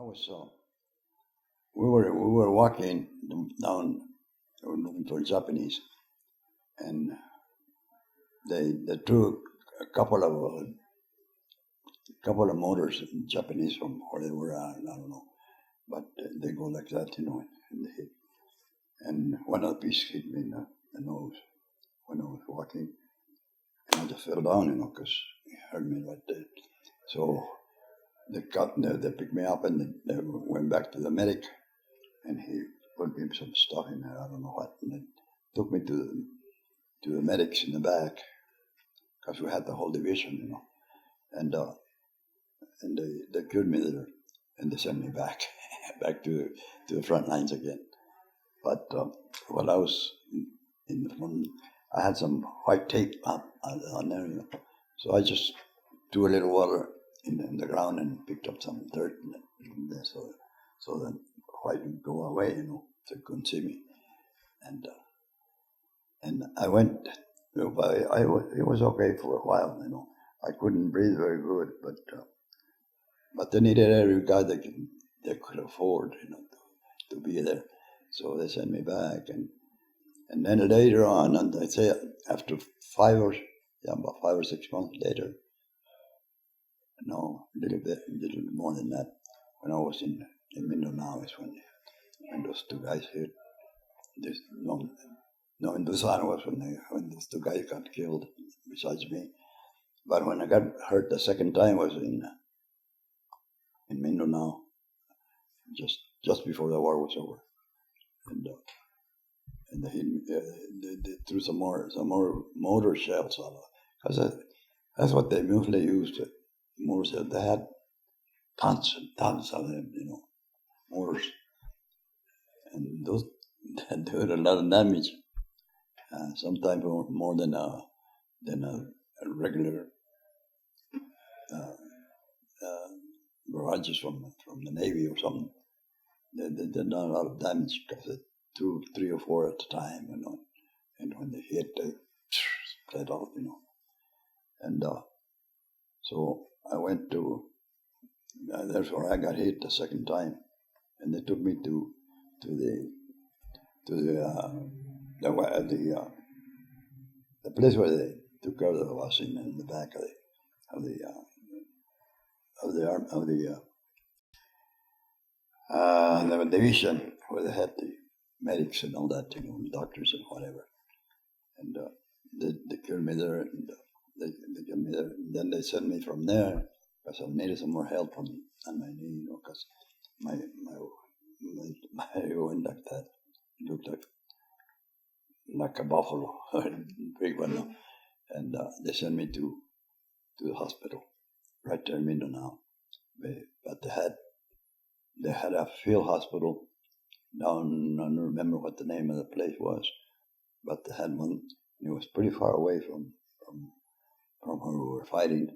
was we were walking down, we were looking for Japanese, and they took a couple of motors, Japanese from where they were at, I don't know, but they go like that, and they hit, and one of the pieces hit me in the nose when I was walking, and I just fell down, because it hurt me right there. So they picked me up, and they went back to the medic, and he put me some stuff in there, I don't know what, and they took me to the medics in the back, because we had the whole division, and they cured me there, and they sent me back back to the front lines again. But while I was in the front, I had some white tape on there, so I just threw a little water in the ground and picked up some dirt in there, so that white would go away, so they couldn't see me, and I went. It was okay for a while, I couldn't breathe very good, but they needed every guy they could afford, to be there. So they sent me back, and then later on, and I'd say after about 5 or 6 months later, no, a little bit more than that, when I was in Mindanao, is when those two guys hit. No, in Busan was when those two guys got killed, besides me. But when I got hurt the second time was in Mindanao, just before the war was over, and they threw some more mortar shells on it, because that's what they mostly used. Mortar shells. They had tons and tons of them, mortars, and those did a lot of damage. Sometimes more than a regular barrages from the Navy or something. They did not a lot of damage, because they threw 3 or 4 at a time, and when they hit, they split off, and so I went to. That's where I got hit the second time, and they took me to the place where they took care of us in the back of the division, where they had the medics and all that, doctors and whatever, and they cured me there, and they cured me there, and then they sent me from there, because I needed some more help on my knee, because my went like that. It looked like a buffalo, big one, and they sent me to the hospital right there in Mindanao. But they had a field hospital down. I don't remember what the name of the place was, but they had one. It was pretty far away from where we were fighting,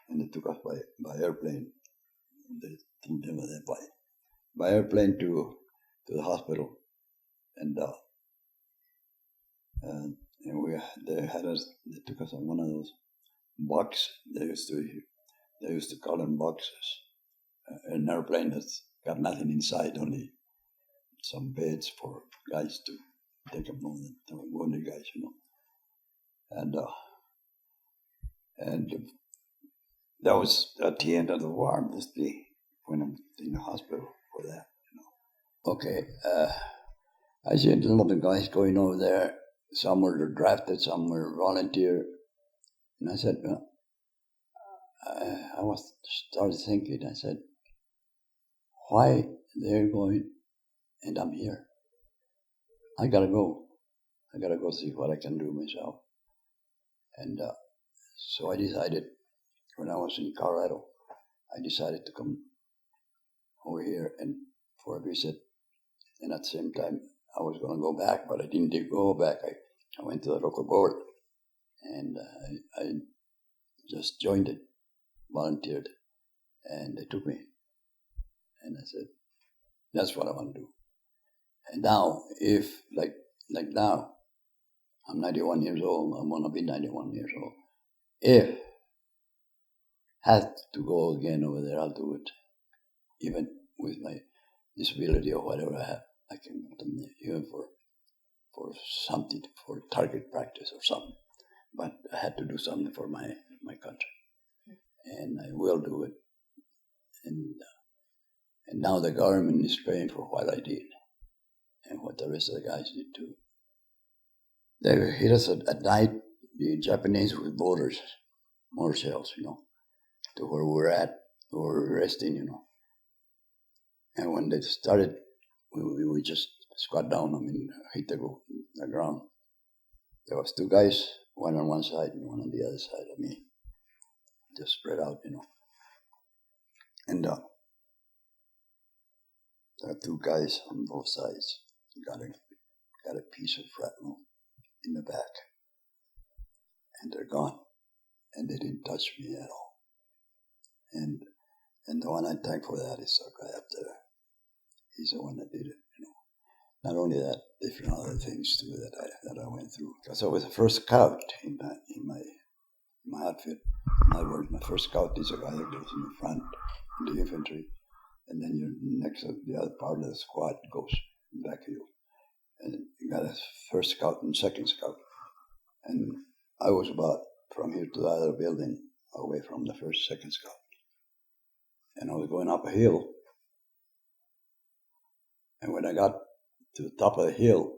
and they took us by airplane. They took them by airplane to the hospital, and they took us on one of those boxes. They used to call them boxes. An airplane that's got nothing inside, only some beds for guys to take them on, the wounded guys, and that was at the end of the war. This day when I'm in the hospital for that, Okay, I see a lot of guys going over there. Some were drafted, some were volunteer. And I said, I started thinking, I said, why they're going and I'm here? I gotta go see what I can do myself. And so I decided, when I was in Colorado, I decided to come over here and for a visit. And at the same time, I was going to go back, but I didn't go back. I went to the local board, and I just joined it, volunteered, and they took me. And I said, that's what I want to do. And now, if, like now, I'm 91 years old, I'm going to be 91 years old. If I had to go again over there, I'll do it. Even with my disability or whatever I have, I can go to them even for something, for target practice or something. But I had to do something for my country, and I will do it. And now the government is paying for what I did and what the rest of the guys did too. They hit us at night, the Japanese with mortar shells, to where we're at, we were resting, And when they started, we just squat down, hit the ground. There was two guys, one on one side and one on the other side of me, just spread out, And there are two guys on both sides. Got a piece of shrapnel in the back, and they're gone, and they didn't touch me at all. And the one I thank for that is our guy up there. He's the one that did it, Not only that, different other things too that I went through. Because I was the first scout in my outfit. In other words, my first scout is a guy that goes in the front in the infantry, and then you're next to the other part of the squad goes back of you. And you got a first scout and second scout. And I was about from here to the other building, away from the first, second scout. And I was going up a hill. And when I got to the top of the hill,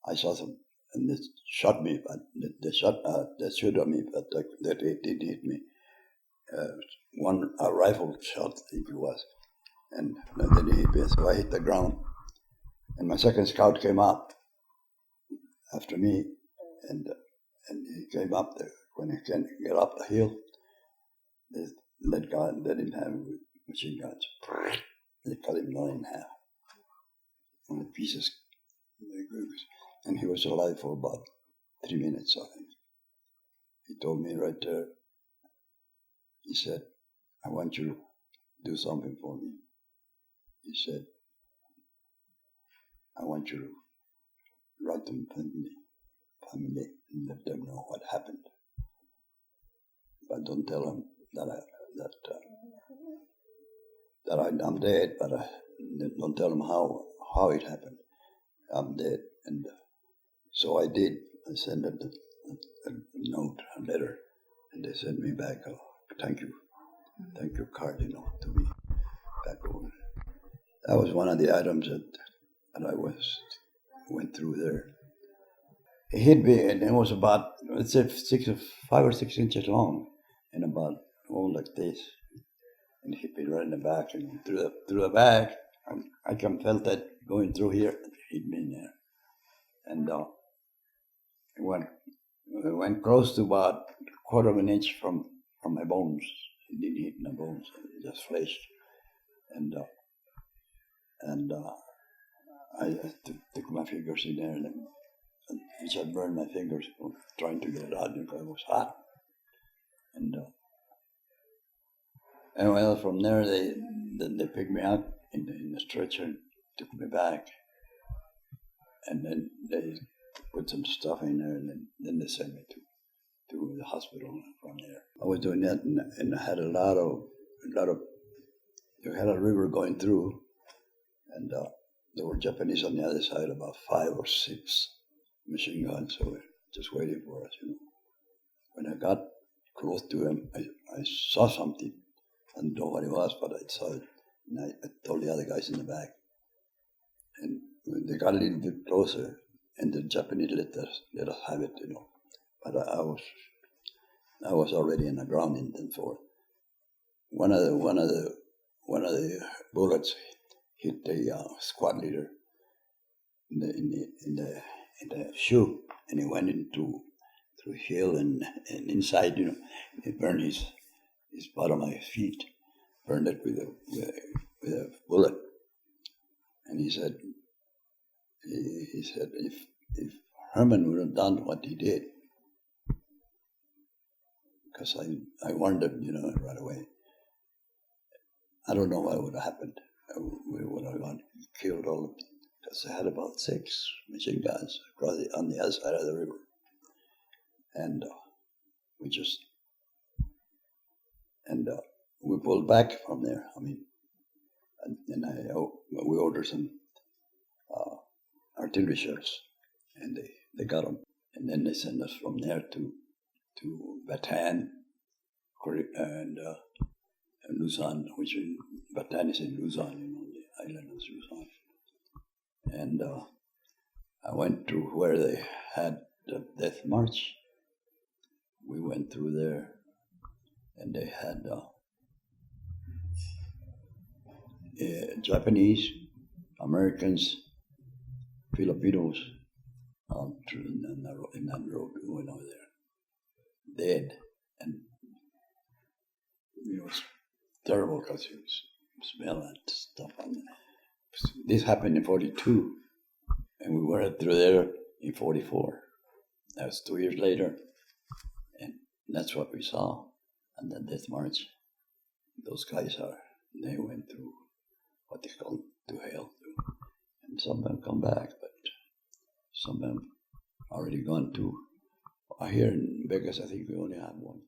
I saw some, and they shot me, but they shot at me, but they didn't hit me. A rifle shot, I think it was, and then they hit me, so I hit the ground. And my second scout came up after me, and he came up there. When he can get up the hill, they didn't have machine guns. They cut him down in half. On the pieces, and he was alive for about 3 minutes, I think. He told me right there, he said, I want you to do something for me. He said, I want you to write to family and let them know what happened. But don't tell them that I'm dead, but don't tell them how it happened. I'm dead. And so I did. I sent them a note, a letter, and they sent me back a thank you card, to me back over. That was one of the items that I went through there. It hit me, and it was about, let's say, 5 or 6 inches long, and about like this. And it hit me right in the back, and through the back, I can felt that going through here, it hit me in there. And it went close to about a quarter of an inch from my bones. It didn't hit my bones, it just flashed. And I took my fingers in there, which had burned my fingers trying to get it out because it was hot. And well, from there they picked me up in the stretcher and took me back, and then they put some stuff in there, and then they sent me to the hospital from there. I was doing that, and I had a lot of. You had a river going through, and there were Japanese on the other side, about 5 or 6 machine guns, so just waiting for us. When I got close to them, I saw something. I didn't know what it was, but I saw it, and I told the other guys in the back. And when they got a little bit closer, and the Japanese let us have it, But I was already in the ground in then for one of the bullets hit the squad leader in the shoe, and he went through heel and inside. It burned his bottom of his feet, burned it with a bullet. And he said if Herman would have done what he did, because I warned him, right away, I don't know what would have happened. We would have gone killed all of them, because they had about 6 machine guns on the other side of the river. And we pulled back from there. and we ordered some artillery shells, and they got them, and then they sent us from there to Bataan, and Luzon, which is, Bataan is in Luzon, the island of Luzon. And I went to where they had the death march. We went through there, and they had Japanese, Americans, Filipinos in that road. We went over there, dead, and it was terrible because it was smell and stuff. And this happened in 42, and we went through there in 44. That was 2 years later, and that's what we saw on the death march. Those guys they went through what they call to hell, and some of them come back, but some of them already gone to. Here in Vegas, I think we only have one.